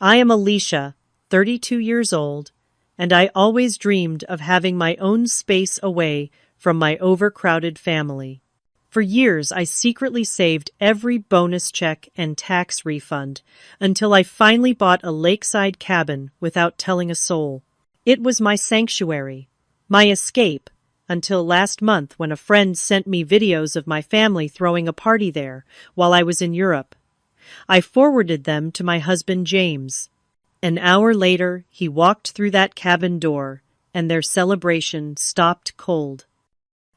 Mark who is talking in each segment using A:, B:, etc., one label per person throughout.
A: I am Alicia, 32 years old, and I always dreamed of having my own space away from my overcrowded family. For years, I secretly saved every bonus check and tax refund until I finally bought a lakeside cabin without telling a soul. It was my sanctuary, my escape, until last month when a friend sent me videos of my family throwing a party there while I was in Europe. I forwarded them to my husband James. An hour later, he walked through that cabin door, and their celebration stopped cold.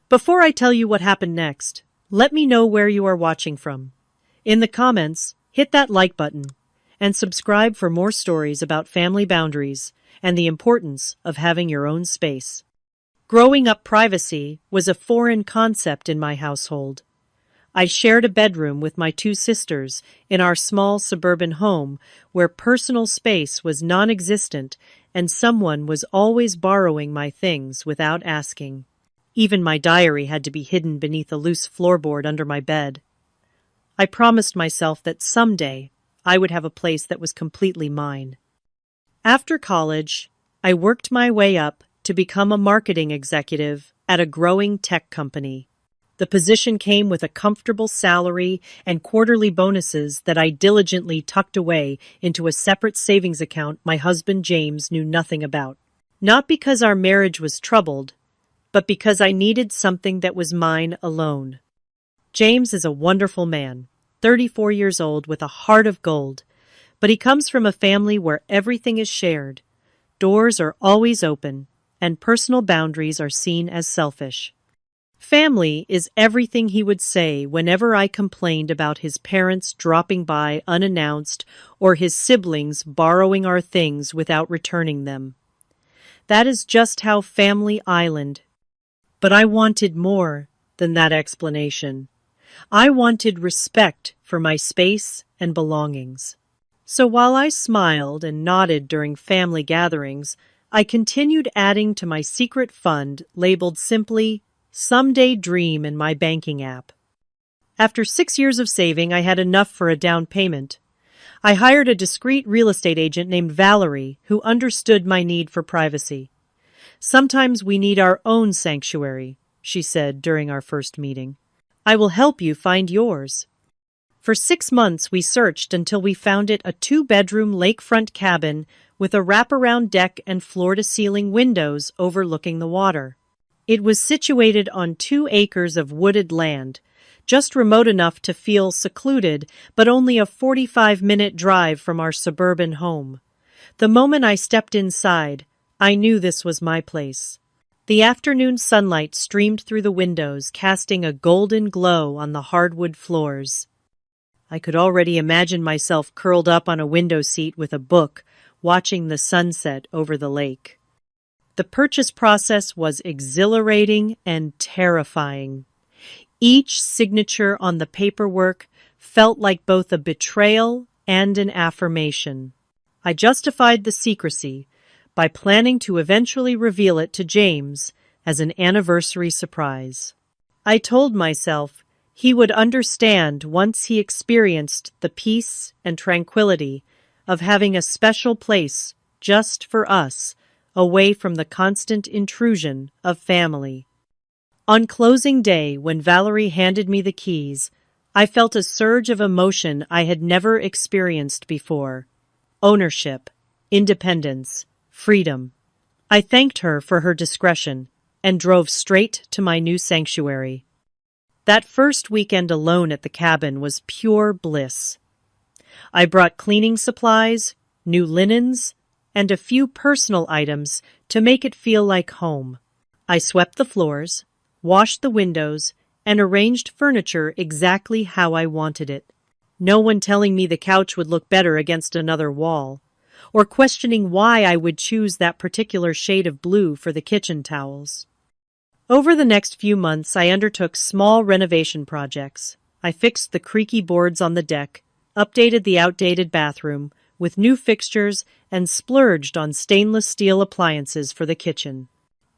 A: Before I tell you what happened next, let me know where you are watching from. In the comments, hit that like button, and subscribe for more stories about family boundaries and the importance of having your own space. Growing up, privacy was a foreign concept in my household. I shared a bedroom with my two sisters in our small suburban home where personal space was non-existent and someone was always borrowing my things without asking. Even my diary had to be hidden beneath a loose floorboard under my bed. I promised myself that someday I would have a place that was completely mine. After college, I worked my way up to become a marketing executive at a growing tech company. The position came with a comfortable salary and quarterly bonuses that I diligently tucked away into a separate savings account my husband James knew nothing about. Not because our marriage was troubled, but because I needed something that was mine alone. James is a wonderful man, 34 years old with a heart of gold, but he comes from a family where everything is shared. Doors are always open, and personal boundaries are seen as selfish. Family is everything he would say whenever I complained about his parents dropping by unannounced or his siblings borrowing our things without returning them. That is just how Family Island. But I wanted more than that explanation. I wanted respect for my space and belongings. So while I smiled and nodded during family gatherings, I continued adding to my secret fund labeled simply Someday Dream in my banking app. After 6 years of saving, I had enough for a down payment. I hired a discreet real estate agent named Valerie who understood my need for privacy. "Sometimes we need our own sanctuary," she said during our first meeting. "I will help you find yours." For 6 months we searched until we found it a 2-bedroom lakefront cabin with a wraparound deck and floor-to-ceiling windows overlooking the water. It was situated on 2 acres of wooded land, just remote enough to feel secluded, but only a 45-minute drive from our suburban home. The moment I stepped inside, I knew this was my place. The afternoon sunlight streamed through the windows, casting a golden glow on the hardwood floors. I could already imagine myself curled up on a window seat with a book, watching the sunset over the lake. The purchase process was exhilarating and terrifying. Each signature on the paperwork felt like both a betrayal and an affirmation. I justified the secrecy by planning to eventually reveal it to James as an anniversary surprise. I told myself he would understand once he experienced the peace and tranquility of having a special place just for us, away from the constant intrusion of family. On closing day, when Valerie handed me the keys, I felt a surge of emotion I had never experienced before. Ownership, independence, freedom. I thanked her for her discretion and drove straight to my new sanctuary. That first weekend alone at the cabin was pure bliss. I brought cleaning supplies, new linens, and a few personal items to make it feel like home. I swept the floors, washed the windows, and arranged furniture exactly how I wanted it. No one telling me the couch would look better against another wall, or questioning why I would choose that particular shade of blue for the kitchen towels. Over the next few months, I undertook small renovation projects. I fixed the creaky boards on the deck, updated the outdated bathroom with new fixtures, and splurged on stainless steel appliances for the kitchen.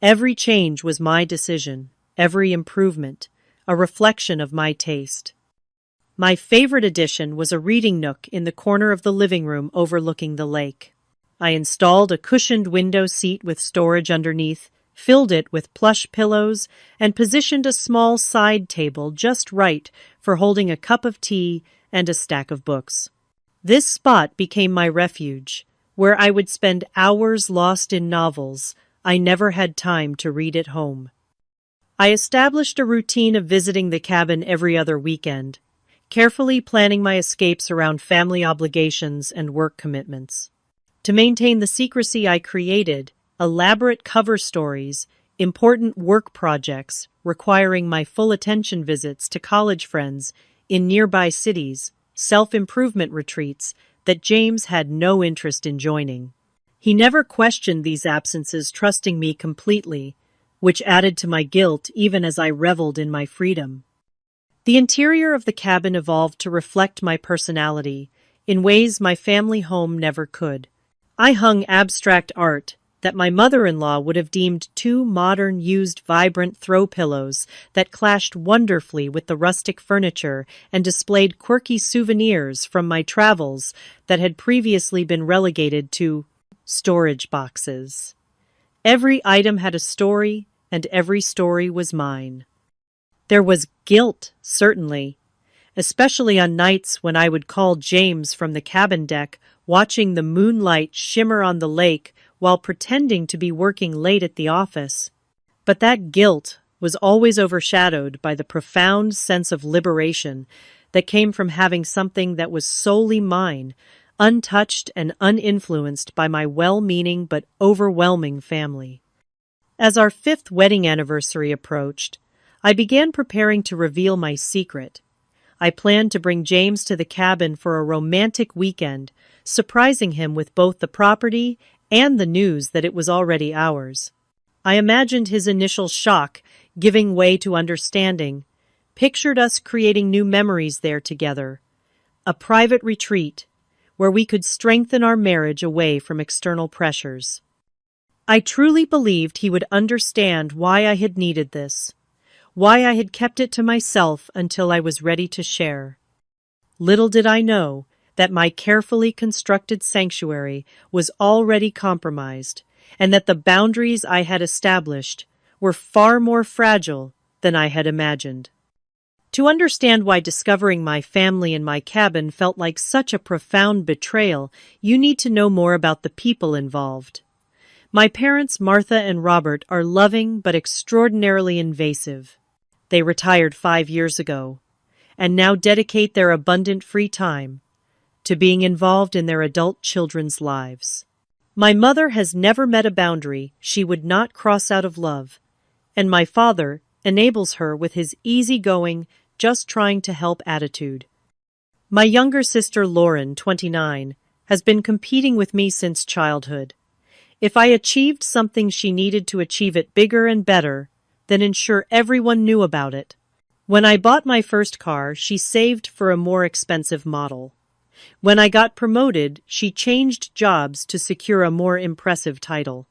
A: Every change was my decision, every improvement, a reflection of my taste. My favorite addition was a reading nook in the corner of the living room overlooking the lake. I installed a cushioned window seat with storage underneath, filled it with plush pillows, and positioned a small side table just right for holding a cup of tea and a stack of books. This spot became my refuge, where I would spend hours lost in novels I never had time to read at home. I established a routine of visiting the cabin every other weekend, carefully planning my escapes around family obligations and work commitments. To maintain the secrecy I created, elaborate cover stories, important work projects requiring my full attention visits to college friends in nearby cities, self-improvement retreats that James had no interest in joining. He never questioned these absences, trusting me completely, which added to my guilt even as I reveled in my freedom. The interior of the cabin evolved to reflect my personality in ways my family home never could. I hung abstract art that my mother-in-law would have deemed too modern, used vibrant throw pillows that clashed wonderfully with the rustic furniture and displayed quirky souvenirs from my travels that had previously been relegated to storage boxes. Every item had a story, and every story was mine. There was guilt, certainly, especially on nights when I would call James from the cabin deck, watching the moonlight shimmer on the lake while pretending to be working late at the office. But that guilt was always overshadowed by the profound sense of liberation that came from having something that was solely mine, untouched and uninfluenced by my well-meaning but overwhelming family. As our 5th wedding anniversary approached, I began preparing to reveal my secret. I planned to bring James to the cabin for a romantic weekend, surprising him with both the property and the news that it was already ours. I imagined his initial shock giving way to understanding, pictured us creating new memories there together, a private retreat where we could strengthen our marriage away from external pressures. I truly believed he would understand why I had needed this, why I had kept it to myself until I was ready to share. Little did I know that my carefully constructed sanctuary was already compromised, and that the boundaries I had established were far more fragile than I had imagined. To understand why discovering my family in my cabin felt like such a profound betrayal, you need to know more about the people involved. My parents, Martha and Robert, are loving but extraordinarily invasive. They retired 5 years ago, and now dedicate their abundant free time to being involved in their adult children's lives. My mother has never met a boundary she would not cross out of love, and my father enables her with his easygoing, just trying to help attitude. My younger sister Lauren, 29, has been competing with me since childhood. If I achieved something, she needed to achieve it bigger and better, then ensure everyone knew about it. When I bought my first car, she saved for a more expensive model. When I got promoted, she changed jobs to secure a more impressive title.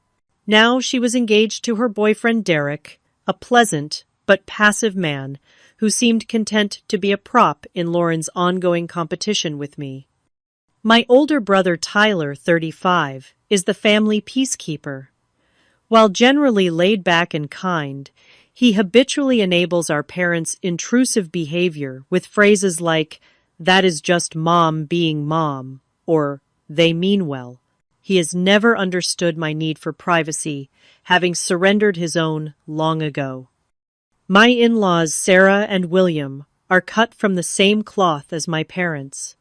A: Now she was engaged to her boyfriend Derek, a pleasant but passive man who seemed content to be a prop in Lauren's ongoing competition with me. My older brother Tyler, 35, is the family peacekeeper. While generally laid back and kind, he habitually enables our parents' intrusive behavior with phrases like, "That is just mom being mom," or "they mean well." He has never understood my need for privacy, having surrendered his own long ago. My in-laws, Sarah and William, are cut from the same cloth as my parents.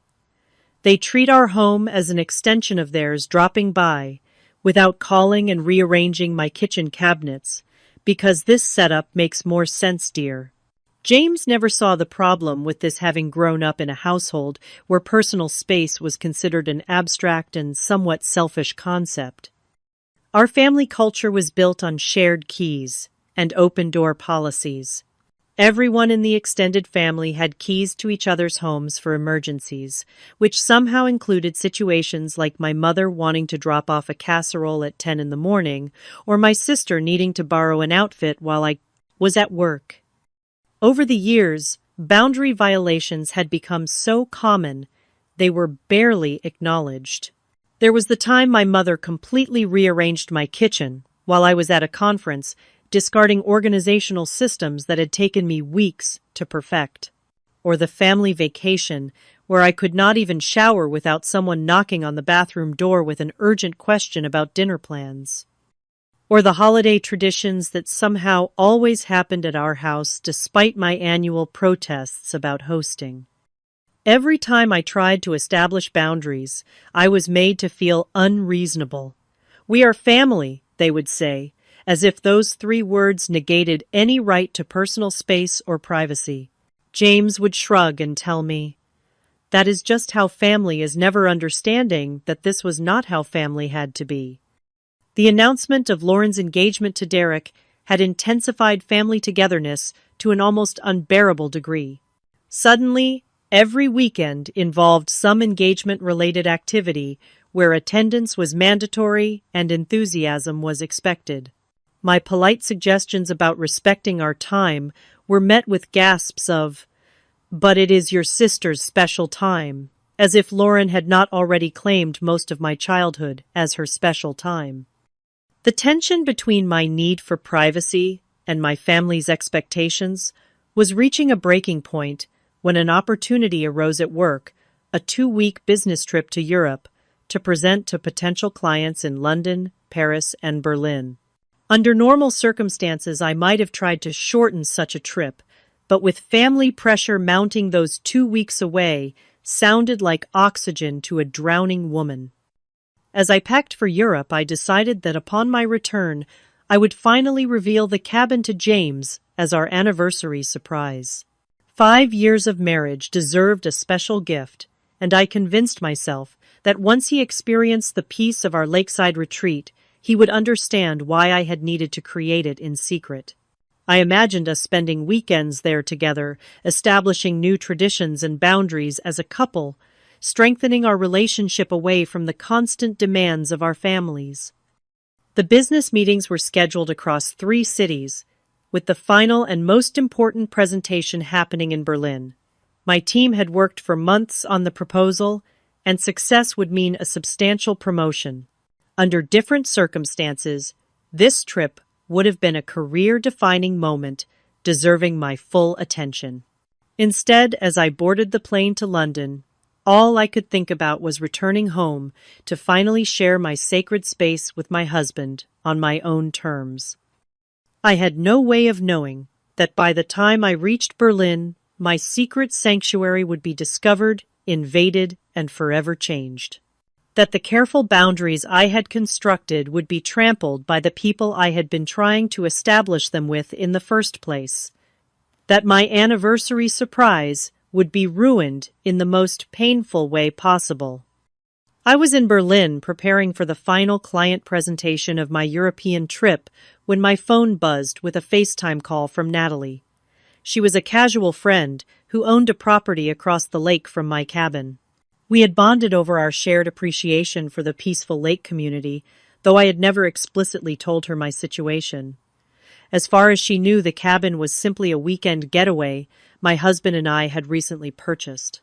A: They treat our home as an extension of theirs, dropping by without calling and rearranging my kitchen cabinets, because this setup makes more sense, dear. James never saw the problem with this, having grown up in a household where personal space was considered an abstract and somewhat selfish concept. Our family culture was built on shared keys and open-door policies. Everyone in the extended family had keys to each other's homes for emergencies, which somehow included situations like my mother wanting to drop off a casserole at 10 in the morning, or my sister needing to borrow an outfit while I was at work. Over the years, Boundary violations had become so common, they were barely acknowledged. There was the time my mother completely rearranged my kitchen while I was at a conference, discarding organizational systems that had taken me weeks to perfect. Or the family vacation, where I could not even shower without someone knocking on the bathroom door with an urgent question about dinner plans. Or the holiday traditions that somehow always happened at our house despite my annual protests about hosting. Every time I tried to establish boundaries, I was made to feel unreasonable. "We are family," they would say, as if those 3 words negated any right to personal space or privacy. James would shrug and tell me, "That is just how family is," never understanding that this was not how family had to be. The announcement of Lauren's engagement to Derek had intensified family togetherness to an almost unbearable degree. Suddenly, every weekend involved some engagement-related activity where attendance was mandatory and enthusiasm was expected. My polite suggestions about respecting our time were met with gasps of, "But it is your sister's special time," as if Lauren had not already claimed most of my childhood as her special time. The tension between my need for privacy and my family's expectations was reaching a breaking point when an opportunity arose at work, a 2-week business trip to Europe, to present to potential clients in London, Paris, and Berlin. Under normal circumstances, I might have tried to shorten such a trip, but with family pressure mounting, those 2 weeks away sounded like oxygen to a drowning woman. As I packed for Europe, I decided that upon my return, I would finally reveal the cabin to James as our anniversary surprise. 5 years of marriage deserved a special gift, and I convinced myself that once he experienced the peace of our lakeside retreat, he would understand why I had needed to create it in secret. I imagined us spending weekends there together, establishing new traditions and boundaries as a couple, strengthening our relationship away from the constant demands of our families. The business meetings were scheduled across 3 cities, with the final and most important presentation happening in Berlin. My team had worked for months on the proposal, and success would mean a substantial promotion. Under different circumstances, this trip would have been a career-defining moment, deserving my full attention. Instead, as I boarded the plane to London, all I could think about was returning home to finally share my sacred space with my husband on my own terms. I had no way of knowing that by the time I reached Berlin, my secret sanctuary would be discovered, invaded, and forever changed. That the careful boundaries I had constructed would be trampled by the people I had been trying to establish them with in the first place. That my anniversary surprise would be ruined in the most painful way possible. I was in Berlin preparing for the final client presentation of my European trip when my phone buzzed with a FaceTime call from Natalie. She was a casual friend who owned a property across the lake from my cabin. We had bonded over our shared appreciation for the peaceful lake community, though I had never explicitly told her my situation. As far as she knew, the cabin was simply a weekend getaway my husband and I had recently purchased.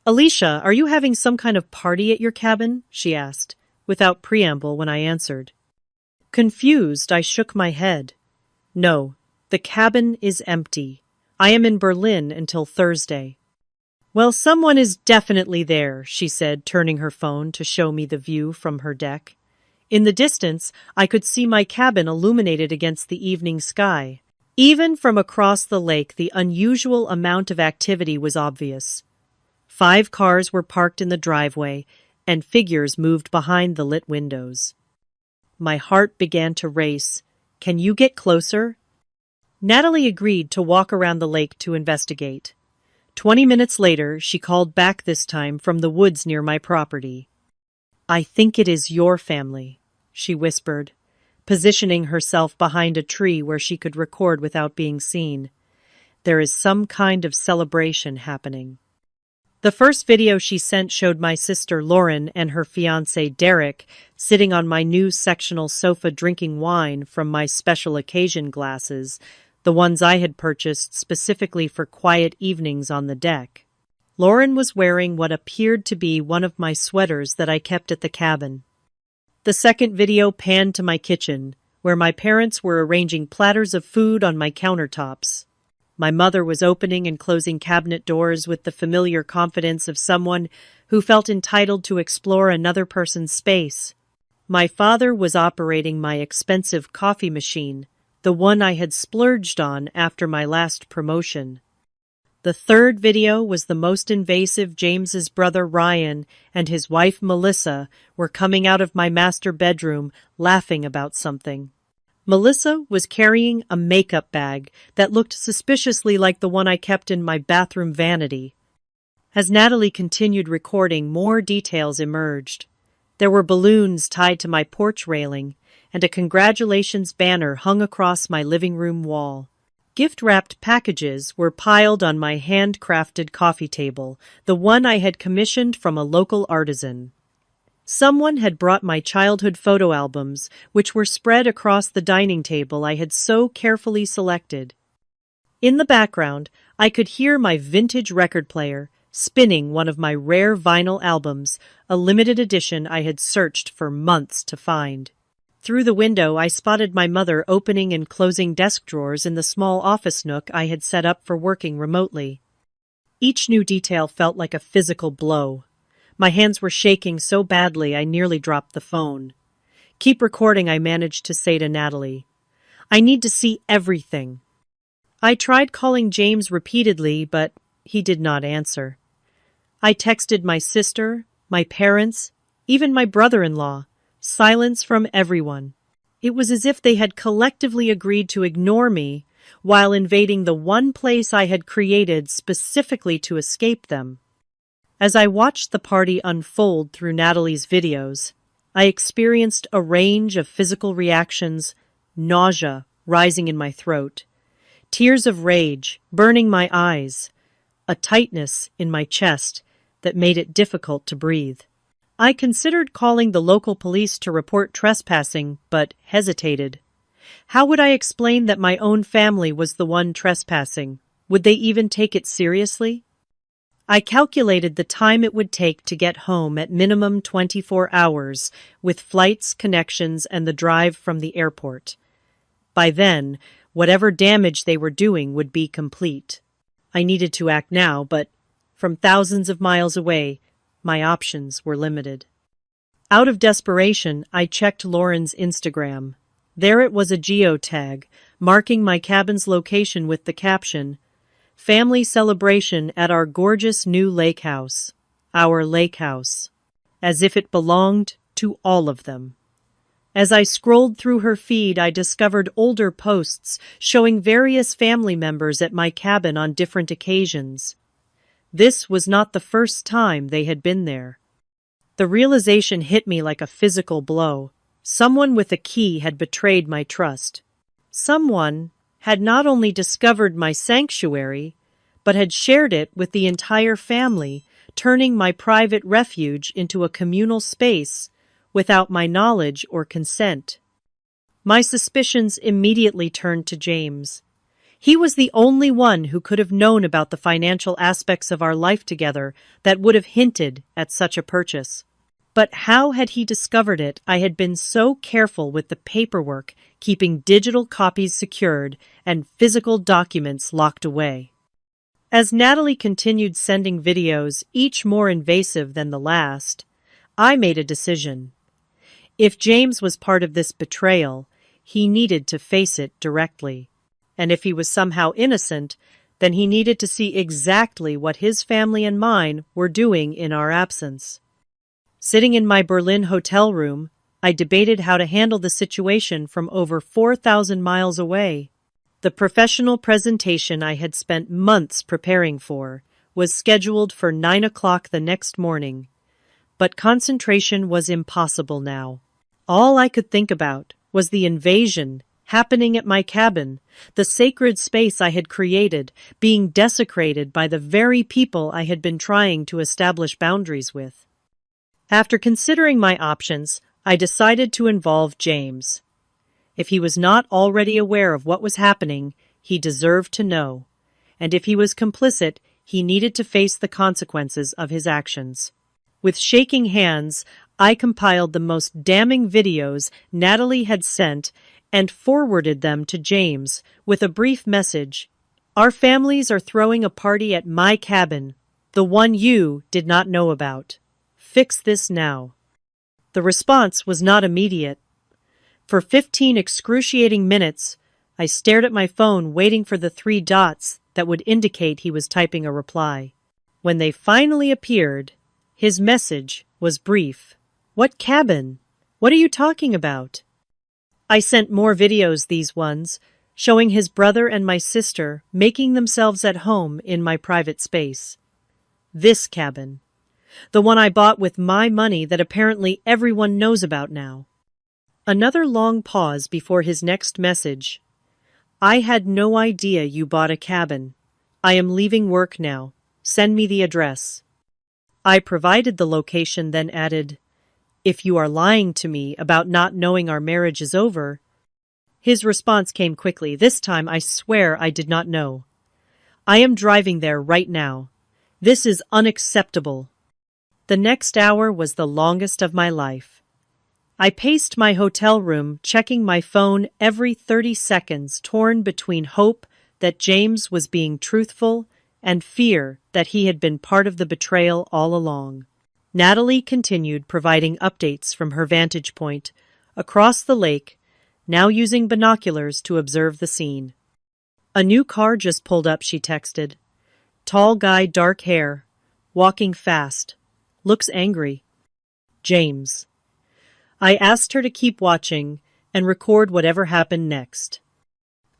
A: "Alicia, are you having some kind of party at your cabin?" she asked, without preamble when I answered. Confused, I shook my head. "No, the cabin is empty. I am in Berlin until Thursday." "Well, someone is definitely there," she said, turning her phone to show me the view from her deck. In the distance, I could see my cabin illuminated against the evening sky. Even from across the lake, the unusual amount of activity was obvious. 5 cars were parked in the driveway, and figures moved behind the lit windows. My heart began to race. "Can you get closer?" Natalie agreed to walk around the lake to investigate. 20 minutes later, she called back, this time from the woods near my property. "I think it is your family," she whispered, positioning herself behind a tree where she could record without being seen. "There is some kind of celebration happening." The first video she sent showed my sister Lauren and her fiancé Derek sitting on my new sectional sofa drinking wine from my special occasion glasses, the ones I had purchased specifically for quiet evenings on the deck. Lauren was wearing what appeared to be one of my sweaters that I kept at the cabin. The second video panned to my kitchen, where my parents were arranging platters of food on my countertops. My mother was opening and closing cabinet doors with the familiar confidence of someone who felt entitled to explore another person's space. My father was operating my expensive coffee machine, the one I had splurged on after my last promotion. The third video was the most invasive. James's brother Ryan and his wife Melissa were coming out of my master bedroom laughing about something. Melissa was carrying a makeup bag that looked suspiciously like the one I kept in my bathroom vanity. As Natalie continued recording, more details emerged. There were balloons tied to my porch railing, and a congratulations banner hung across my living room wall. Gift-wrapped packages were piled on my handcrafted coffee table, the one I had commissioned from a local artisan. Someone had brought my childhood photo albums, which were spread across the dining table I had so carefully selected. In the background, I could hear my vintage record player spinning one of my rare vinyl albums, a limited edition I had searched for months to find. Through the window, I spotted my mother opening and closing desk drawers in the small office nook I had set up for working remotely. Each new detail felt like a physical blow. My hands were shaking so badly I nearly dropped the phone. "Keep recording," I managed to say to Natalie. "I need to see everything." I tried calling James repeatedly, but he did not answer. I texted my sister, my parents, even my brother-in-law. Silence from everyone. It was as if they had collectively agreed to ignore me while invading the one place I had created specifically to escape them. As I watched the party unfold through Natalie's videos, I experienced a range of physical reactions, nausea rising in my throat, tears of rage burning my eyes, a tightness in my chest that made it difficult to breathe. I considered calling the local police to report trespassing, but hesitated. How would I explain that my own family was the one trespassing? Would they even take it seriously? I calculated the time it would take to get home at minimum 24 hours, with flights, connections, and the drive from the airport. By then, whatever damage they were doing would be complete. I needed to act now, but from thousands of miles away, my options were limited. Out of desperation, I checked Lauren's Instagram. There it was, a geotag, marking my cabin's location with the caption, "Family celebration at our gorgeous new lake house." Our lake house. As if it belonged to all of them. As I scrolled through her feed, I discovered older posts showing various family members at my cabin on different occasions. This was not the first time they had been there. The realization hit me like a physical blow. Someone with a key had betrayed my trust. Someone had not only discovered my sanctuary, but had shared it with the entire family, turning my private refuge into a communal space without my knowledge or consent. My suspicions immediately turned to James. He was the only one who could have known about the financial aspects of our life together that would have hinted at such a purchase. But how had he discovered it? I had been so careful with the paperwork, keeping digital copies secured and physical documents locked away. As Natalie continued sending videos, each more invasive than the last, I made a decision. If James was part of this betrayal, he needed to face it directly. And if he was somehow innocent, then he needed to see exactly what his family and mine were doing in our absence. Sitting in my Berlin hotel room, I debated how to handle the situation from over 4,000 miles away. The professional presentation I had spent months preparing for was scheduled for 9 o'clock the next morning, but concentration was impossible now. All I could think about was the invasion happening at my cabin, the sacred space I had created being desecrated by the very people I had been trying to establish boundaries with. After considering my options, I decided to involve James. If he was not already aware of what was happening, he deserved to know, and if he was complicit, he needed to face the consequences of his actions. With shaking hands, I compiled the most damning videos Natalie had sent and forwarded them to James with a brief message. Our families are throwing a party at my cabin, the one you did not know about. Fix this now. The response was not immediate. For 15 excruciating minutes, I stared at my phone waiting for the 3 dots that would indicate he was typing a reply. When they finally appeared, his message was brief. What cabin? What are you talking about? I sent more videos, these ones, showing his brother and my sister making themselves at home in my private space. This cabin. The one I bought with my money that apparently everyone knows about now. Another long pause before his next message. I had no idea you bought a cabin. I am leaving work now. Send me the address. I provided the location, then added, if you are lying to me about not knowing our marriage is over. His response came quickly. This time I swear I did not know. I am driving there right now. This is unacceptable. The next hour was the longest of my life. I paced my hotel room, checking my phone every 30 seconds, torn between hope that James was being truthful and fear that he had been part of the betrayal all along. Natalie continued providing updates from her vantage point, across the lake, now using binoculars to observe the scene. A new car just pulled up, she texted. Tall guy, dark hair, walking fast, looks angry. James. I asked her to keep watching and record whatever happened next.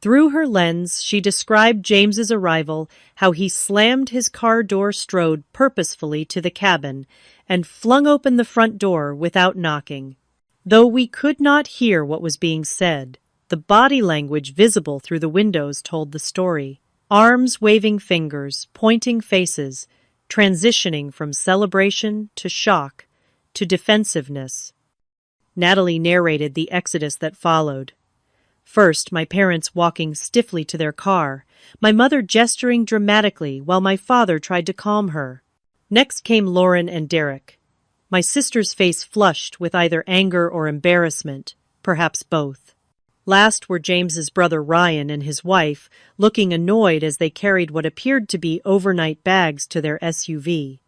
A: Through her lens, she described James's arrival, how he slammed his car door, strode purposefully to the cabin, and flung open the front door without knocking. Though we could not hear what was being said, the body language visible through the windows told the story. Arms waving, fingers, pointing faces, transitioning from celebration to shock to defensiveness. Natalie narrated the exodus that followed. First, my parents walking stiffly to their car, my mother gesturing dramatically while my father tried to calm her. Next came Lauren and Derek. My sister's face flushed with either anger or embarrassment, perhaps both. Last were James's brother Ryan and his wife, looking annoyed as they carried what appeared to be overnight bags to their SUV.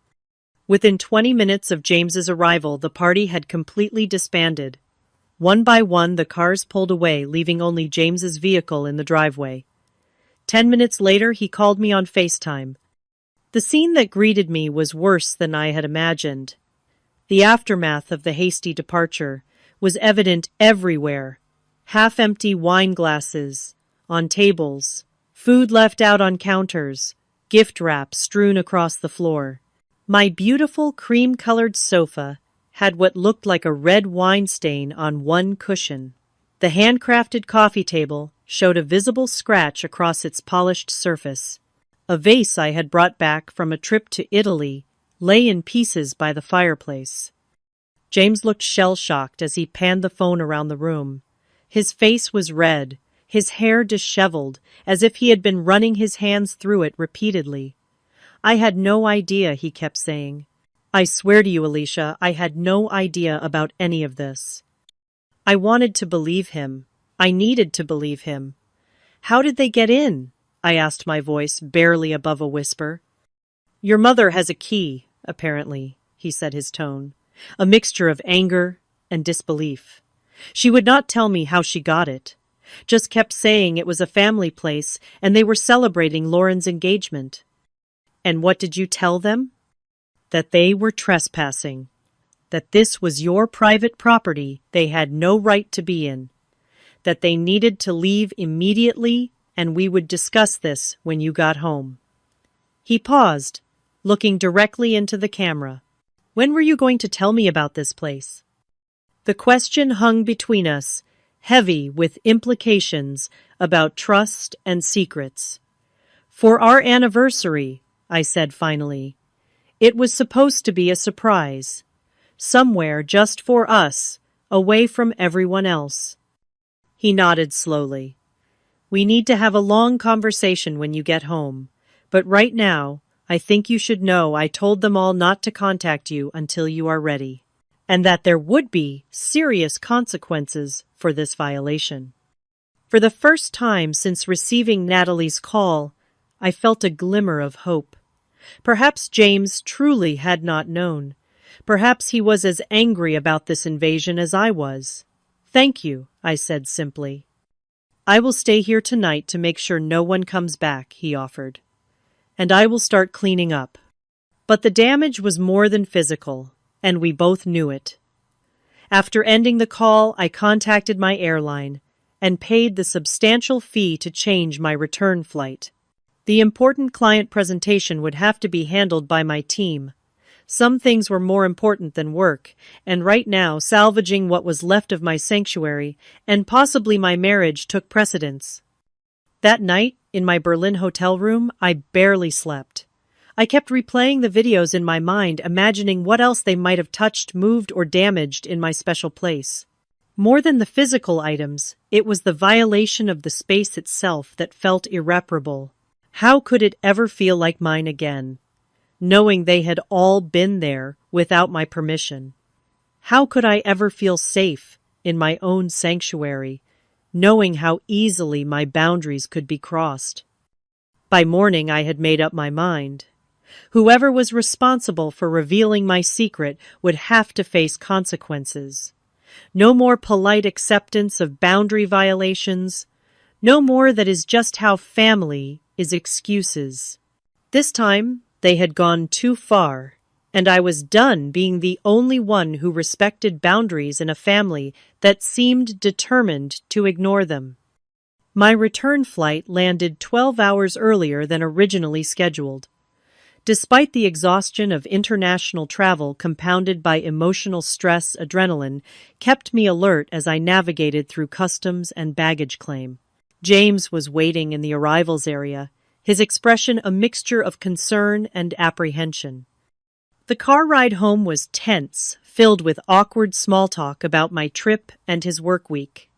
A: Within 20 minutes of James's arrival, the party had completely disbanded. One by one, the cars pulled away, leaving only James's vehicle in the driveway. 10 minutes later, he called me on FaceTime. The scene that greeted me was worse than I had imagined. The aftermath of the hasty departure was evident everywhere. Half-empty wine glasses on tables, food left out on counters, gift wrap strewn across the floor. My beautiful cream-colored sofa had what looked like a red wine stain on one cushion. The handcrafted coffee table showed a visible scratch across its polished surface. A vase I had brought back from a trip to Italy lay in pieces by the fireplace. James looked shell-shocked as he panned the phone around the room. His face was red, his hair disheveled, as if he had been running his hands through it repeatedly. I had no idea, he kept saying. I swear to you, Alicia, I had no idea about any of this. I wanted to believe him. I needed to believe him. How did they get in? I asked, my voice barely above a whisper. Your mother has a key, apparently, he said, his tone, a mixture of anger and disbelief. She would not tell me how she got it, just kept saying it was a family place and they were celebrating Lauren's engagement. And what did you tell them? That they were trespassing, that this was your private property they had no right to be in, that they needed to leave immediately and we would discuss this when you got home. He paused, looking directly into the camera. When were you going to tell me about this place? The question hung between us, heavy with implications about trust and secrets. For our anniversary, I said finally. It was supposed to be a surprise. Somewhere just for us, away from everyone else. He nodded slowly. We need to have a long conversation when you get home. But right now, I think you should know I told them all not to contact you until you are ready, and that there would be serious consequences for this violation. For the first time since receiving Natalie's call, I felt a glimmer of hope. Perhaps James truly had not known. Perhaps he was as angry about this invasion as I was. "Thank you," I said simply. "I will stay here tonight to make sure no one comes back," he offered. "And I will start cleaning up." But the damage was more than physical, and we both knew it. After ending the call, I contacted my airline and paid the substantial fee to change my return flight. The important client presentation would have to be handled by my team. Some things were more important than work, and right now salvaging what was left of my sanctuary and possibly my marriage took precedence. That night, in my Berlin hotel room, I barely slept. I kept replaying the videos in my mind, imagining what else they might have touched, moved, or damaged in my special place. More than the physical items, it was the violation of the space itself that felt irreparable. How could it ever feel like mine again, knowing they had all been there without my permission? How could I ever feel safe in my own sanctuary, knowing how easily my boundaries could be crossed? By morning, I had made up my mind. Whoever was responsible for revealing my secret would have to face consequences. No more polite acceptance of boundary violations. No more that is just how family is excuses. This time, they had gone too far, and I was done being the only one who respected boundaries in a family that seemed determined to ignore them. My return flight landed 12 hours earlier than originally scheduled. Despite the exhaustion of international travel compounded by emotional stress, adrenaline kept me alert as I navigated through customs and baggage claim. James was waiting in the arrivals area, his expression a mixture of concern and apprehension. The car ride home was tense, filled with awkward small talk about my trip and his work week.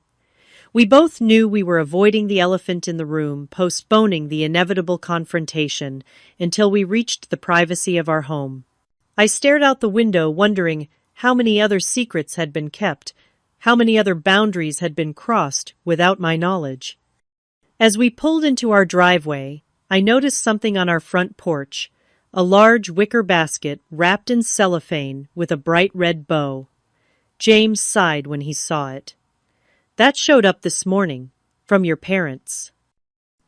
A: We both knew we were avoiding the elephant in the room, postponing the inevitable confrontation until we reached the privacy of our home. I stared out the window, wondering how many other secrets had been kept, how many other boundaries had been crossed without my knowledge. As we pulled into our driveway, I noticed something on our front porch, a large wicker basket wrapped in cellophane with a bright red bow. James sighed when he saw it. "That showed up this morning, from your parents."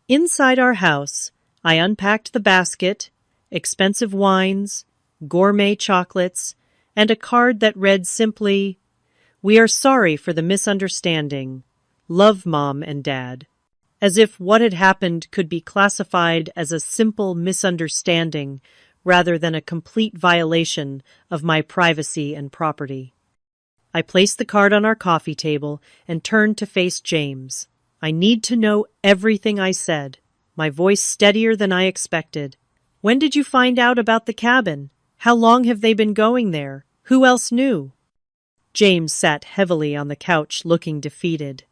A: Inside our house, I unpacked the basket, expensive wines, gourmet chocolates, and a card that read simply, "We are sorry for the misunderstanding. Love, Mom and Dad." As if what had happened could be classified as a simple misunderstanding rather than a complete violation of my privacy and property. I placed the card on our coffee table and turned to face James. "I need to know everything," I said, my voice steadier than I expected. "When did you find out about the cabin? How long have they been going there? Who else knew?" James sat heavily on the couch, looking defeated.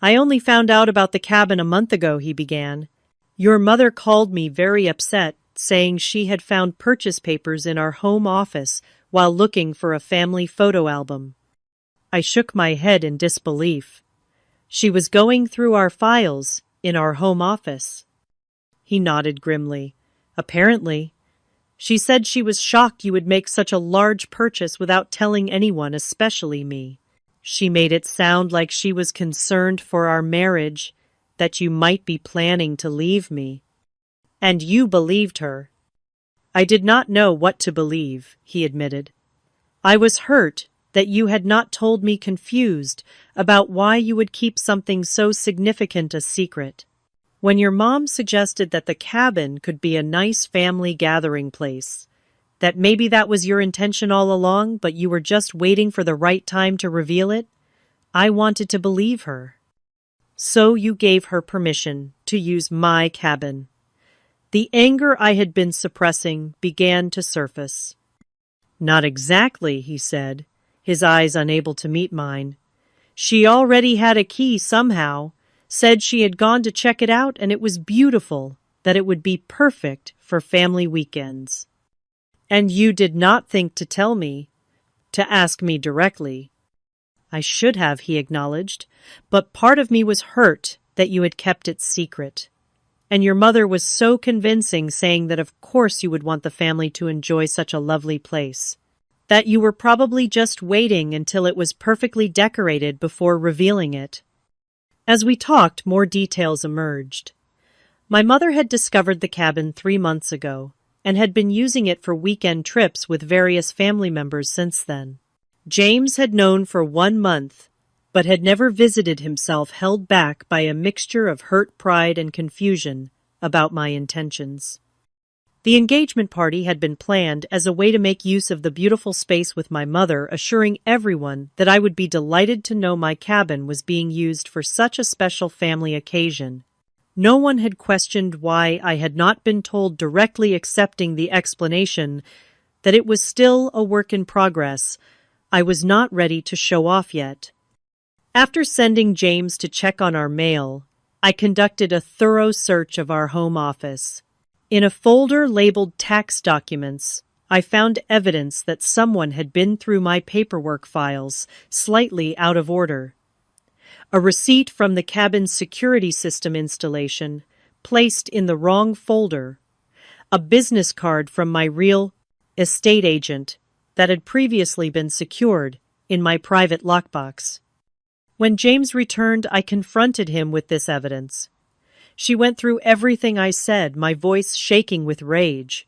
A: "I only found out about the cabin a month ago," he began. "Your mother called me very upset, saying she had found purchase papers in our home office while looking for a family photo album." I shook my head in disbelief. "She was going through our files in our home office." He nodded grimly. "Apparently. She said she was shocked you would make such a large purchase without telling anyone, especially me. She made it sound like she was concerned for our marriage, that you might be planning to leave me. And you believed her." "I did not know what to believe," he admitted. "I was hurt that you had not told me, confused about why you would keep something so significant a secret. When your mom suggested that the cabin could be a nice family gathering place, that maybe that was your intention all along, but you were just waiting for the right time to reveal it, I wanted to believe her. So you gave her permission to use my cabin." The anger I had been suppressing began to surface. "Not exactly," he said, his eyes unable to meet mine. "She already had a key somehow. said she had gone to check it out and it was beautiful, that it would be perfect for family weekends. And you did not think to tell me, to ask me directly. I should have, he acknowledged, but part of me was hurt that you had kept it secret. And your mother was so convincing, saying that of course you would want the family to enjoy such a lovely place, that you were probably just waiting until it was perfectly decorated before revealing it. As we talked, more details emerged. My mother had discovered the cabin 3 months ago, and had been using it for weekend trips with various family members since then. James had known for 1 month, but had never visited himself, held back by a mixture of hurt pride and confusion about my intentions. The engagement party had been planned as a way to make use of the beautiful space with my mother, assuring everyone that I would be delighted to know my cabin was being used for such a special family occasion. No one had questioned why I had not been told directly, accepting the explanation that it was still a work in progress. I was not ready to show off yet. After sending James to check on our mail, I conducted a thorough search of our home office. In a folder labeled tax documents, I found evidence that someone had been through my paperwork files, slightly out of order. A receipt from the cabin's security system installation, placed in the wrong folder. A business card from my real estate agent that had previously been secured in my private lockbox. When James returned, I confronted him with this evidence. She went through everything I said, my voice shaking with rage.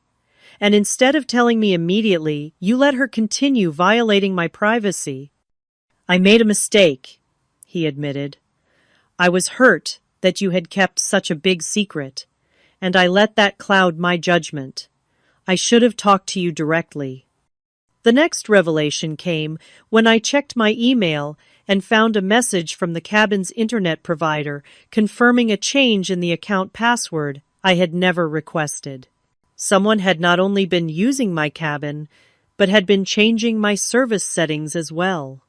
A: And instead of telling me immediately, you let her continue violating my privacy. I made a mistake, he admitted. I was hurt that you had kept such a big secret, and I let that cloud my judgment. I should have talked to you directly. The next revelation came when I checked my email and found a message from the cabin's internet provider confirming a change in the account password I had never requested. Someone had not only been using my cabin, but had been changing my service settings as well.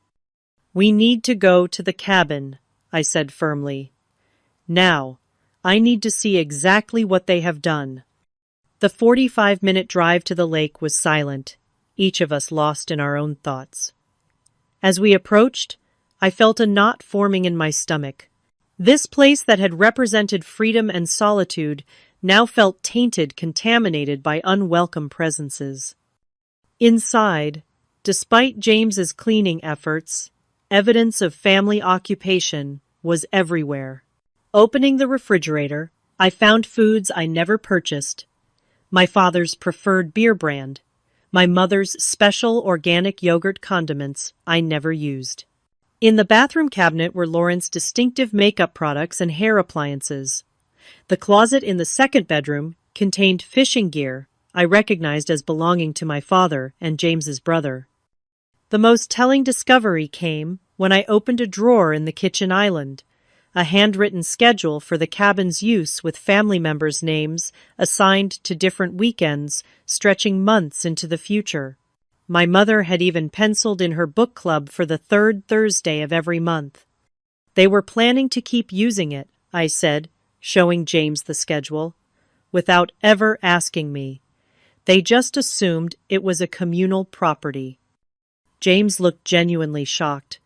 A: We need to go to the cabin, I said firmly. Now, I need to see exactly what they have done. The 45-minute drive to the lake was silent, each of us lost in our own thoughts. As we approached, I felt a knot forming in my stomach. This place that had represented freedom and solitude now felt tainted, contaminated by unwelcome presences. Inside, despite James's cleaning efforts, evidence of family occupation was everywhere. Opening the refrigerator, I found foods I never purchased. My father's preferred beer brand, my mother's special organic yogurt condiments I never used. In the bathroom cabinet were Lauren's distinctive makeup products and hair appliances. The closet in the second bedroom contained fishing gear I recognized as belonging to my father and James's brother. The most telling discovery came when I opened a drawer in the kitchen island, a handwritten schedule for the cabin's use with family members' names assigned to different weekends, stretching months into the future. My mother had even penciled in her book club for the 3rd Thursday of every month. They were planning to keep using it, I said, showing James the schedule, without ever asking me. They just assumed it was a communal property. James looked genuinely shocked.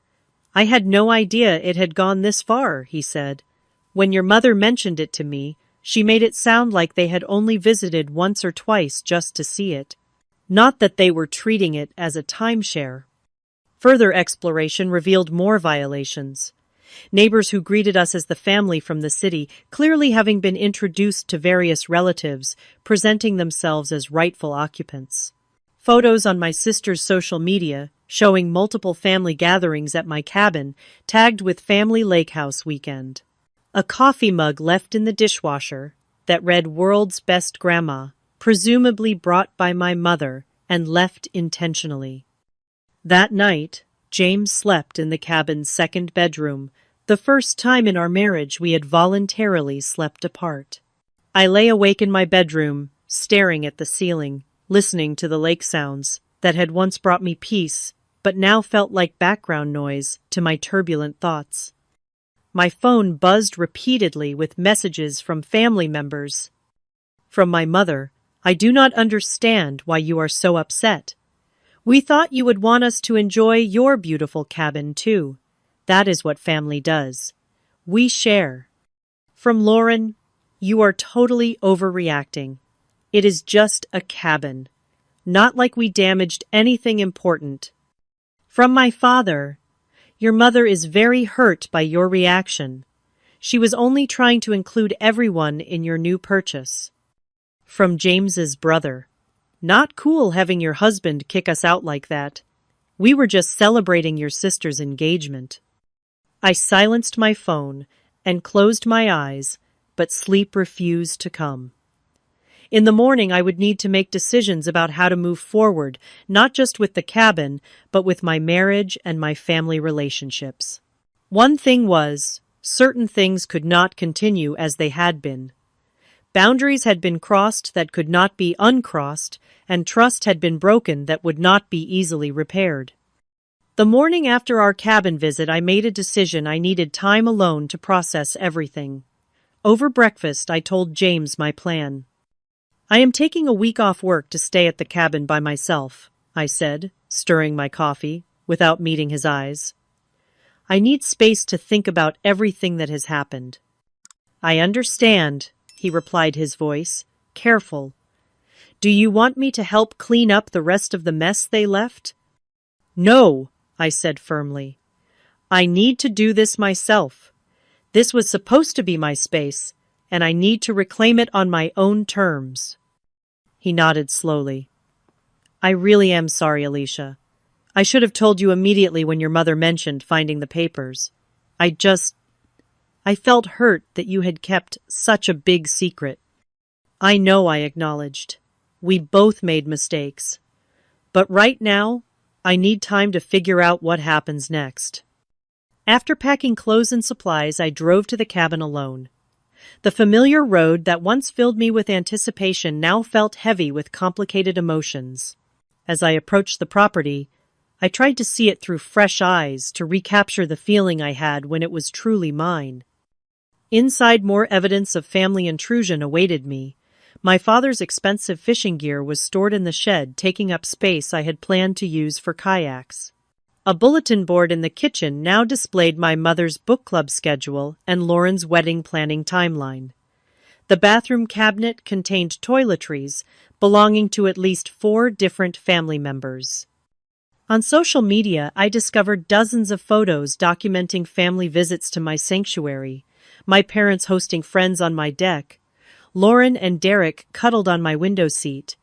A: I had no idea it had gone this far, he said. When your mother mentioned it to me, she made it sound like they had only visited once or twice just to see it. Not that they were treating it as a timeshare. Further exploration revealed more violations. Neighbors who greeted us as the family from the city, clearly having been introduced to various relatives, presenting themselves as rightful occupants. Photos on my sister's social media showing multiple family gatherings at my cabin, tagged with Family Lake House Weekend. A coffee mug left in the dishwasher that read World's Best Grandma, presumably brought by my mother and left intentionally. That night, James slept in the cabin's second bedroom, the first time in our marriage we had voluntarily slept apart. I lay awake in my bedroom, staring at the ceiling, listening to the lake sounds that had once brought me peace, but now felt like background noise to my turbulent thoughts. My phone buzzed repeatedly with messages from family members. From my mother, "I do not understand why you are so upset. We thought you would want us to enjoy your beautiful cabin too. That is what family does. We share." From Lauren, "You are totally overreacting. It is just a cabin. Not like we damaged anything important." From my father, "Your mother is very hurt by your reaction. She was only trying to include everyone in your new purchase." From James's brother, "Not cool having your husband kick us out like that. We were just celebrating your sister's engagement." I silenced my phone and closed my eyes, but sleep refused to come. In the morning, I would need to make decisions about how to move forward, not just with the cabin, but with my marriage and my family relationships. One thing was, certain things could not continue as they had been. Boundaries had been crossed that could not be uncrossed, and trust had been broken that would not be easily repaired. The morning after our cabin visit, I made a decision. I needed time alone to process everything. Over breakfast, I told James my plan. "I am taking a week off work to stay at the cabin by myself," I said, stirring my coffee, without meeting his eyes. "I need space to think about everything that has happened." "I understand," he replied, his voice careful. "Do you want me to help clean up the rest of the mess they left?" "No," I said firmly. "I need to do this myself. This was supposed to be my space, and I need to reclaim it on my own terms." He nodded slowly. "I really am sorry, Alicia. I should have told you immediately when your mother mentioned finding the papers. I felt hurt that you had kept such a big secret." "I know," I acknowledged. "We both made mistakes. But right now, I need time to figure out what happens next." After packing clothes and supplies, I drove to the cabin alone. The familiar road that once filled me with anticipation now felt heavy with complicated emotions. As I approached the property, I tried to see it through fresh eyes, to recapture the feeling I had when it was truly mine. Inside, more evidence of family intrusion awaited me. My father's expensive fishing gear was stored in the shed, taking up space I had planned to use for kayaks. A bulletin board in the kitchen now displayed my mother's book club schedule and Lauren's wedding planning timeline. The bathroom cabinet contained toiletries belonging to at least 4 different family members. On social media, I discovered dozens of photos documenting family visits to my sanctuary, my parents hosting friends on my deck, Lauren and Derek cuddled on my window seat,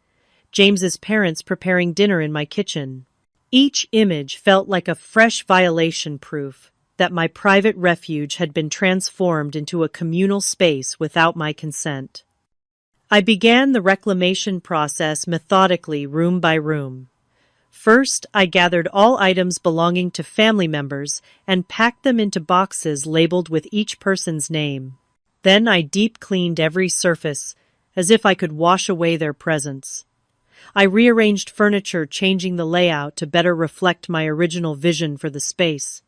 A: James's parents preparing dinner in my kitchen. Each image felt like a fresh violation, proof that my private refuge had been transformed into a communal space without my consent. I began the reclamation process methodically, room by room. First, I gathered all items belonging to family members and packed them into boxes labeled with each person's name. Then I deep cleaned every surface, as if I could wash away their presence. I rearranged furniture, changing the layout to better reflect my original vision for the space.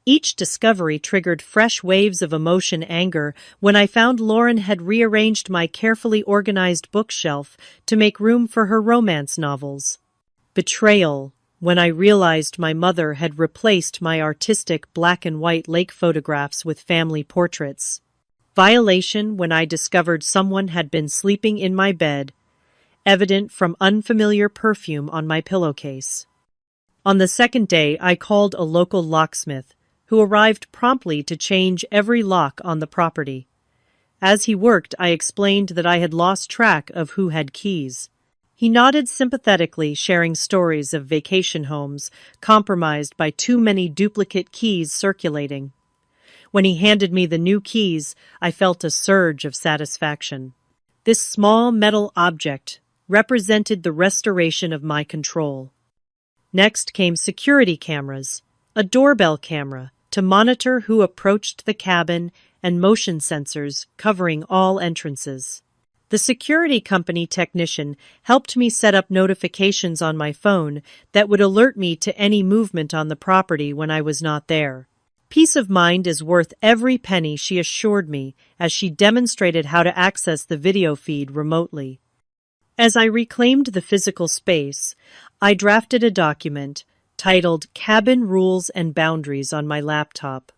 A: Each discovery triggered fresh waves of emotion, anger, when I found Lauren had rearranged my carefully organized bookshelf to make room for her romance novels. Betrayal, when I realized my mother had replaced my artistic black and white lake photographs with family portraits. Violation, when I discovered someone had been sleeping in my bed, evident from unfamiliar perfume on my pillowcase. On the second day, I called a local locksmith, who arrived promptly to change every lock on the property. As he worked, I explained that I had lost track of who had keys. He nodded sympathetically, sharing stories of vacation homes compromised by too many duplicate keys circulating. When he handed me the new keys, I felt a surge of satisfaction. This small metal object represented the restoration of my control. Next came security cameras, a doorbell camera to monitor who approached the cabin, and motion sensors covering all entrances. The security company technician helped me set up notifications on my phone that would alert me to any movement on the property when I was not there. Peace of mind is worth every penny, she assured me as she demonstrated how to access the video feed remotely. As I reclaimed the physical space, I drafted a document titled Cabin Rules and Boundaries on my laptop.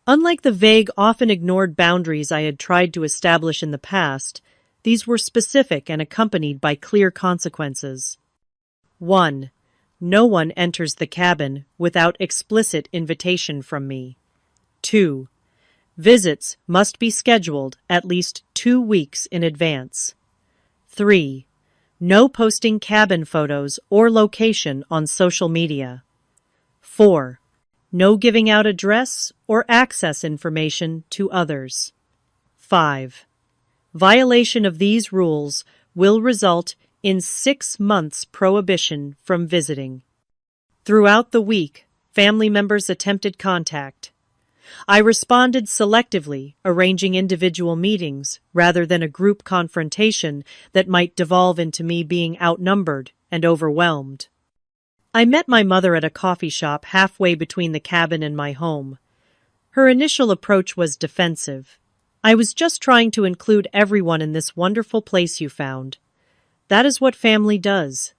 A: Unlike the vague, often ignored boundaries I had tried to establish in the past, these were specific and accompanied by clear consequences. 1. No one enters the cabin without explicit invitation from me. 2. Visits must be scheduled at least 2 weeks in advance. 3. No posting cabin photos or location on social media. 4. No giving out address or access information to others. 5. Violation of these rules will result in 6 months prohibition from visiting. Throughout the week, family members attempted contact. I responded selectively, arranging individual meetings rather than a group confrontation that might devolve into me being outnumbered and overwhelmed. I met my mother at a coffee shop halfway between the cabin and my home. Her initial approach was defensive. I was just trying to include everyone in this wonderful place you found. That is what family does.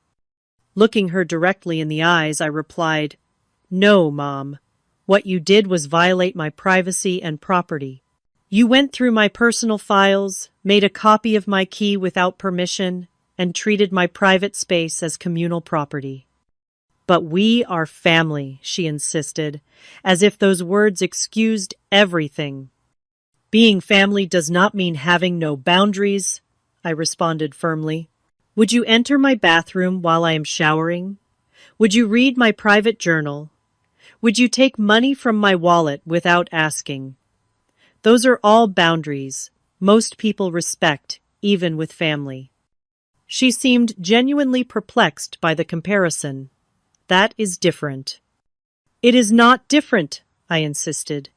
A: Looking her directly in the eyes, I replied, "No, Mom. What you did was violate my privacy and property. You went through my personal files, made a copy of my key without permission, and treated my private space as communal property." "But we are family," she insisted, as if those words excused everything. "Being family does not mean having no boundaries," I responded firmly. "Would you enter my bathroom while I am showering? Would you read my private journal? Would you take money from my wallet without asking? Those are all boundaries most people respect, even with family." She seemed genuinely perplexed by the comparison. "That is different." "It is not different," I insisted.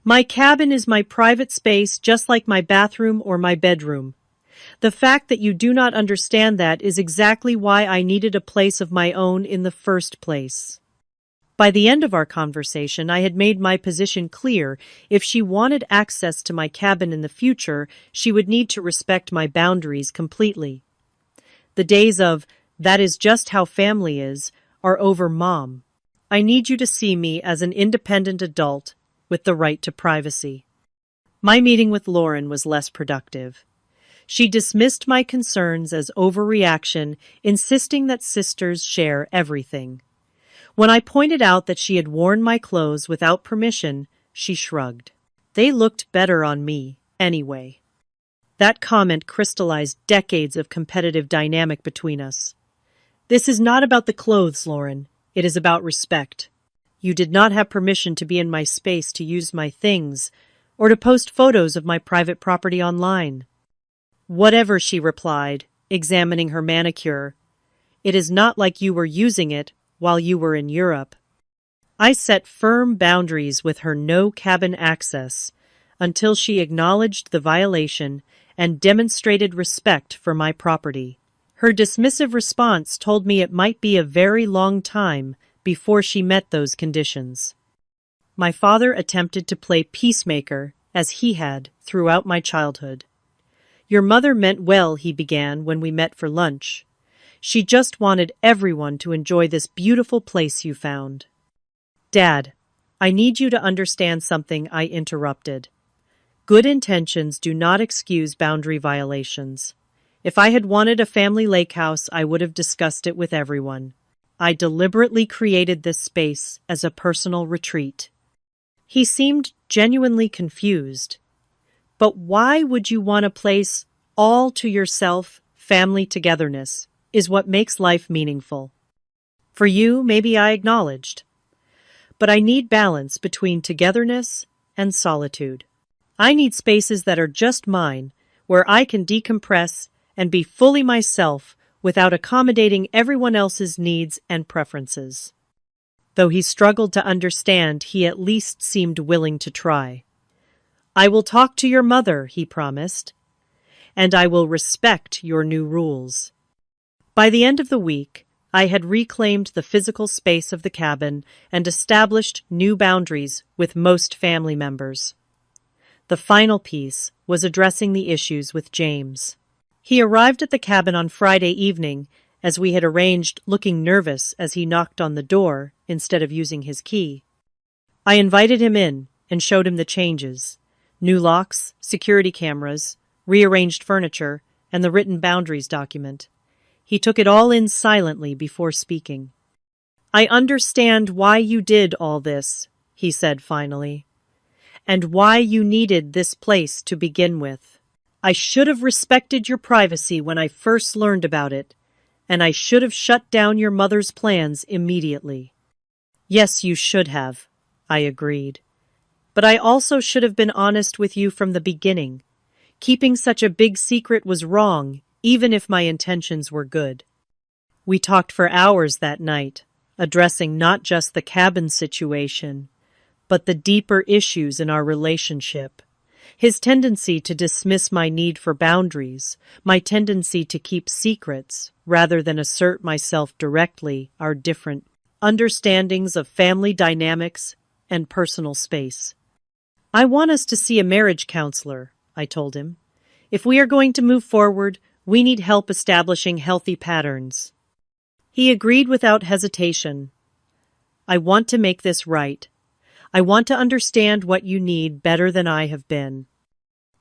A: "My cabin is my private space just like my bathroom or my bedroom. The fact that you do not understand that is exactly why I needed a place of my own in the first place." By the end of our conversation, I had made my position clear. If she wanted access to my cabin in the future, she would need to respect my boundaries completely. The days of, "that is just how family is," are over, Mom. I need you to see me as an independent adult with the right to privacy. My meeting with Lauren was less productive. She dismissed my concerns as overreaction, insisting that sisters share everything. When I pointed out that she had worn my clothes without permission, she shrugged. "They looked better on me, anyway." That comment crystallized decades of competitive dynamic between us. "This is not about the clothes, Lauren. It is about respect. You did not have permission to be in my space to use my things, or to post photos of my private property online." "Whatever," she replied, examining her manicure. "It is not like you were using it while you were in Europe." I set firm boundaries with her no cabin access until she acknowledged the violation and demonstrated respect for my property. Her dismissive response told me it might be a very long time before she met those conditions. My father attempted to play peacemaker, as he had throughout my childhood. "Your mother meant well," he began when we met for lunch. "She just wanted everyone to enjoy this beautiful place you found." "Dad, I need you to understand something," I interrupted. "Good intentions do not excuse boundary violations. If I had wanted a family lake house, I would have discussed it with everyone. I deliberately created this space as a personal retreat." He seemed genuinely confused. "But why would you want a place all to yourself? Family togetherness is what makes life meaningful. For you, maybe," I acknowledged. "But I need balance between togetherness and solitude. I need spaces that are just mine, where I can decompress and be fully myself without accommodating everyone else's needs and preferences." Though he struggled to understand, he at least seemed willing to try. "I will talk to your mother," he promised, "and I will respect your new rules." By the end of the week, I had reclaimed the physical space of the cabin and established new boundaries with most family members. The final piece was addressing the issues with James. He arrived at the cabin on Friday evening, as we had arranged, looking nervous as he knocked on the door instead of using his key. I invited him in and showed him the changes: new locks, security cameras, rearranged furniture, and the written boundaries document. He took it all in silently before speaking. "I understand why you did all this," he said finally, "and why you needed this place to begin with. I should have respected your privacy when I first learned about it, and I should have shut down your mother's plans immediately." "Yes, you should have," I agreed. "But I also should have been honest with you from the beginning. Keeping such a big secret was wrong, even if my intentions were good." We talked for hours that night, addressing not just the cabin situation, but the deeper issues in our relationship. His tendency to dismiss my need for boundaries, my tendency to keep secrets rather than assert myself directly, our different understandings of family dynamics and personal space. "I want us to see a marriage counselor," I told him. "If we are going to move forward, we need help establishing healthy patterns." He agreed without hesitation. "I want to make this right. I want to understand what you need better than I have been."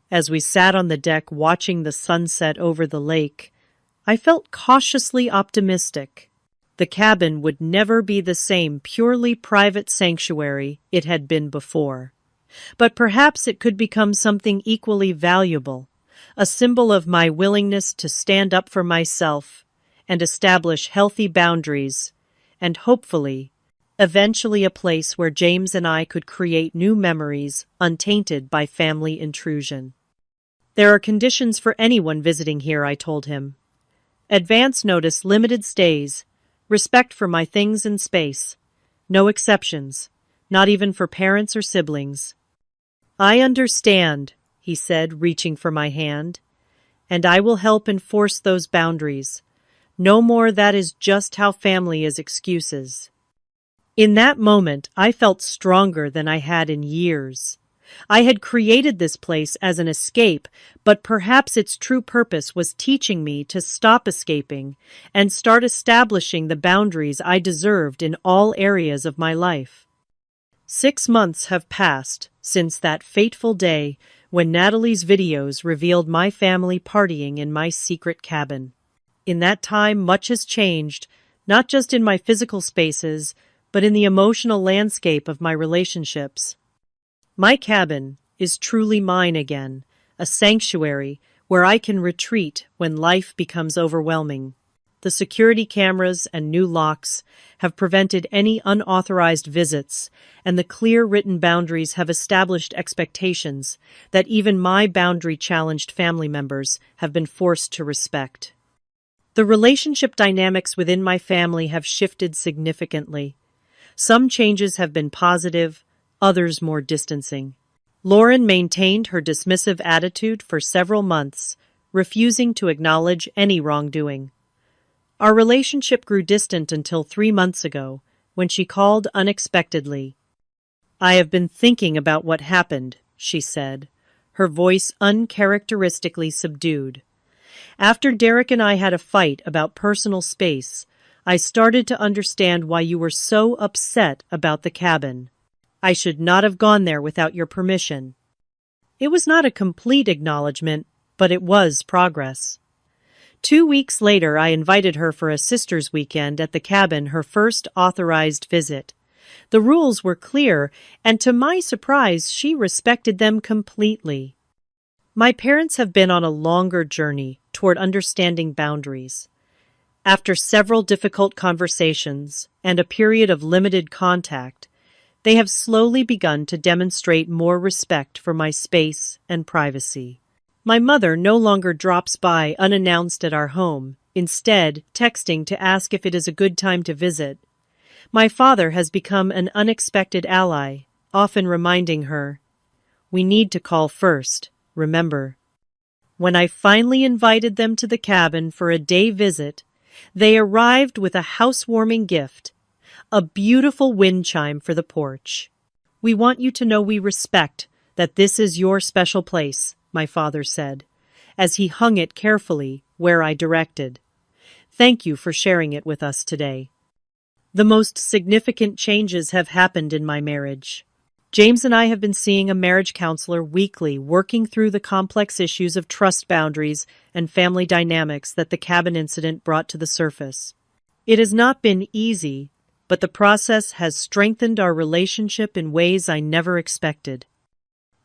A: As we sat on the deck watching the sunset over the lake, I felt cautiously optimistic. The cabin would never be the same purely private sanctuary it had been before. But perhaps it could become something equally valuable, a symbol of my willingness to stand up for myself and establish healthy boundaries, and hopefully, eventually a place where James and I could create new memories untainted by family intrusion. "There are conditions for anyone visiting here," I told him. "Advance notice, limited stays, respect for my things and space. No exceptions, not even for parents or siblings." "I understand," he said, reaching for my hand, "and I will help enforce those boundaries. No more 'that is just how family is' excuses." In that moment, I felt stronger than I had in years. I had created this place as an escape, but perhaps its true purpose was teaching me to stop escaping and start establishing the boundaries I deserved in all areas of my life. 6 months have passed since that fateful day when Natalie's videos revealed my family partying in my secret cabin. In that time, much has changed, not just in my physical spaces, but in the emotional landscape of my relationships. My cabin is truly mine again, a sanctuary where I can retreat when life becomes overwhelming. The security cameras and new locks have prevented any unauthorized visits, and the clear written boundaries have established expectations that even my boundary-challenged family members have been forced to respect. The relationship dynamics within my family have shifted significantly. Some changes have been positive, others more distancing. Lauren maintained her dismissive attitude for several months, refusing to acknowledge any wrongdoing. Our relationship grew distant until 3 months ago, when she called unexpectedly. "I have been thinking about what happened," she said, her voice uncharacteristically subdued. "After Derek and I had a fight about personal space, I started to understand why you were so upset about the cabin. I should not have gone there without your permission." It was not a complete acknowledgement, but it was progress. 2 weeks later, I invited her for a sister's weekend at the cabin, her first authorized visit. The rules were clear, and to my surprise, she respected them completely. My parents have been on a longer journey toward understanding boundaries. After several difficult conversations and a period of limited contact, they have slowly begun to demonstrate more respect for my space and privacy. My mother no longer drops by unannounced at our home, instead texting to ask if it is a good time to visit. My father has become an unexpected ally, often reminding her, "We need to call first, remember." When I finally invited them to the cabin for a day visit, They arrived with a housewarming gift, a beautiful wind chime for the porch. "We want you to know we respect that this is your special place," my father said, as he hung it carefully where I directed. "Thank you for sharing it with us today." The most significant changes have happened in my marriage. James and I have been seeing a marriage counselor weekly, working through the complex issues of trust boundaries and family dynamics that the cabin incident brought to the surface. It has not been easy, but the process has strengthened our relationship in ways I never expected.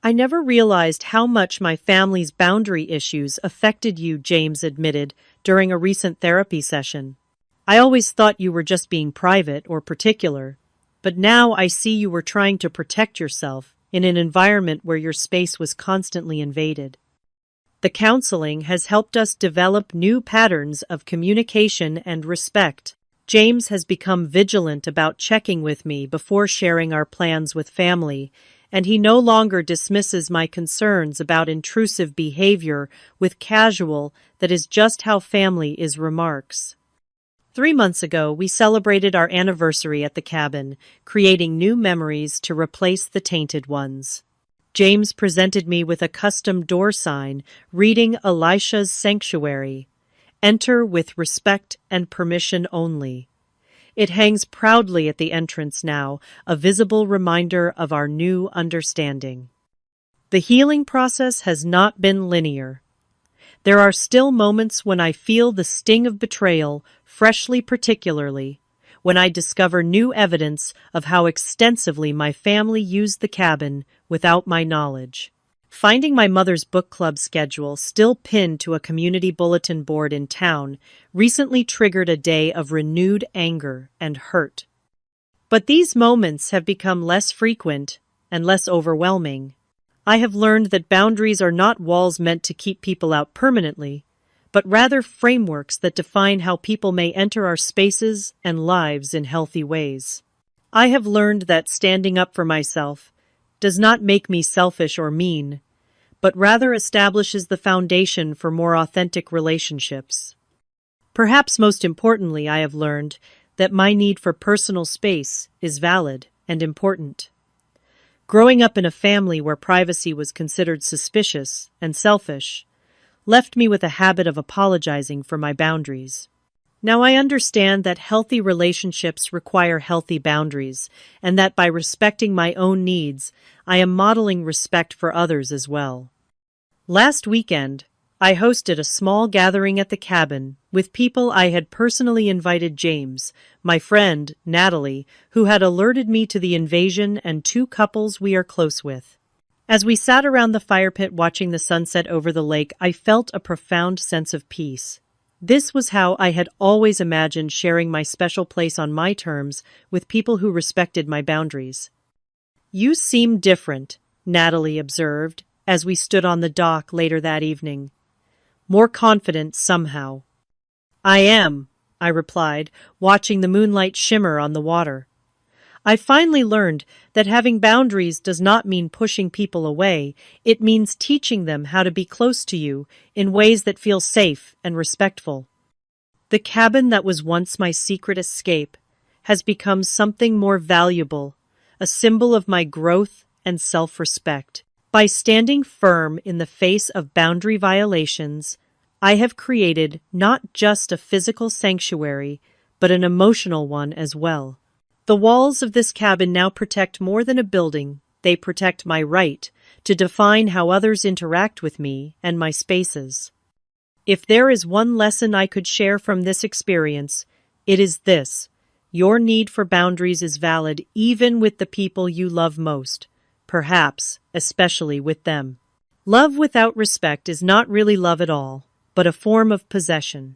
A: "I never realized how much my family's boundary issues affected you," James admitted during a recent therapy session. "I always thought you were just being private or particular, but now I see you were trying to protect yourself in an environment where your space was constantly invaded." The counseling has helped us develop new patterns of communication and respect. James has become vigilant about checking with me before sharing our plans with family, and he no longer dismisses my concerns about intrusive behavior with casual, "that is just how family is" remarks. 3 months ago, we celebrated our anniversary at the cabin, creating new memories to replace the tainted ones. James presented me with a custom door sign reading Elisha's Sanctuary, "Enter with respect and permission only." It hangs proudly at the entrance now, a visible reminder of our new understanding. The healing process has not been linear. There are still moments when I feel the sting of betrayal, freshly particularly when I discover new evidence of how extensively my family used the cabin without my knowledge. Finding my mother's book club schedule still pinned to a community bulletin board in town recently triggered a day of renewed anger and hurt. But these moments have become less frequent and less overwhelming. I have learned that boundaries are not walls meant to keep people out permanently, but rather frameworks that define how people may enter our spaces and lives in healthy ways. I have learned that standing up for myself does not make me selfish or mean, but rather establishes the foundation for more authentic relationships. Perhaps most importantly, I have learned that my need for personal space is valid and important. Growing up in a family where privacy was considered suspicious and selfish left me with a habit of apologizing for my boundaries. Now I understand that healthy relationships require healthy boundaries, and that by respecting my own needs, I am modeling respect for others as well. Last weekend, I hosted a small gathering at the cabin with people I had personally invited: James, my friend, Natalie, who had alerted me to the invasion, and 2 couples we are close with. As we sat around the fire pit watching the sunset over the lake, I felt a profound sense of peace. This was how I had always imagined sharing my special place on my terms with people who respected my boundaries. "You seem different," Natalie observed as we stood on the dock later that evening. "More confident somehow." "I am," I replied, watching the moonlight shimmer on the water. I finally learned that having boundaries does not mean pushing people away. It means teaching them how to be close to you in ways that feel safe and respectful. The cabin that was once my secret escape has become something more valuable, a symbol of my growth and self-respect. By standing firm in the face of boundary violations, I have created not just a physical sanctuary, but an emotional one as well. The walls of this cabin now protect more than a building. They protect my right to define how others interact with me and my spaces. If there is one lesson I could share from this experience, it is this: your need for boundaries is valid even with the people you love most, perhaps especially with them. Love without respect is not really love at all, but a form of possession.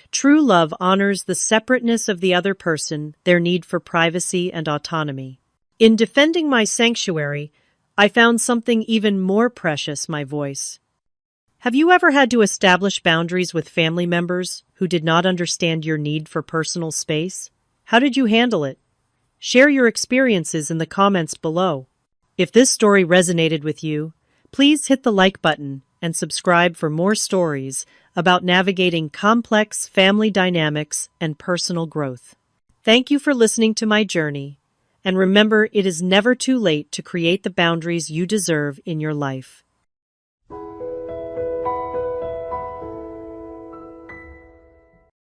A: True love honors the separateness of the other person, their need for privacy and autonomy. In defending my sanctuary, I found something even more precious: my voice. Have you ever had to establish boundaries with family members who did not understand your need for personal space? How did you handle it? Share your experiences in the comments below. If this story resonated with you, please hit the like button and subscribe for more stories about navigating complex family dynamics and personal growth. Thank you for listening to my journey, and remember, it is never too late to create the boundaries you deserve in your life.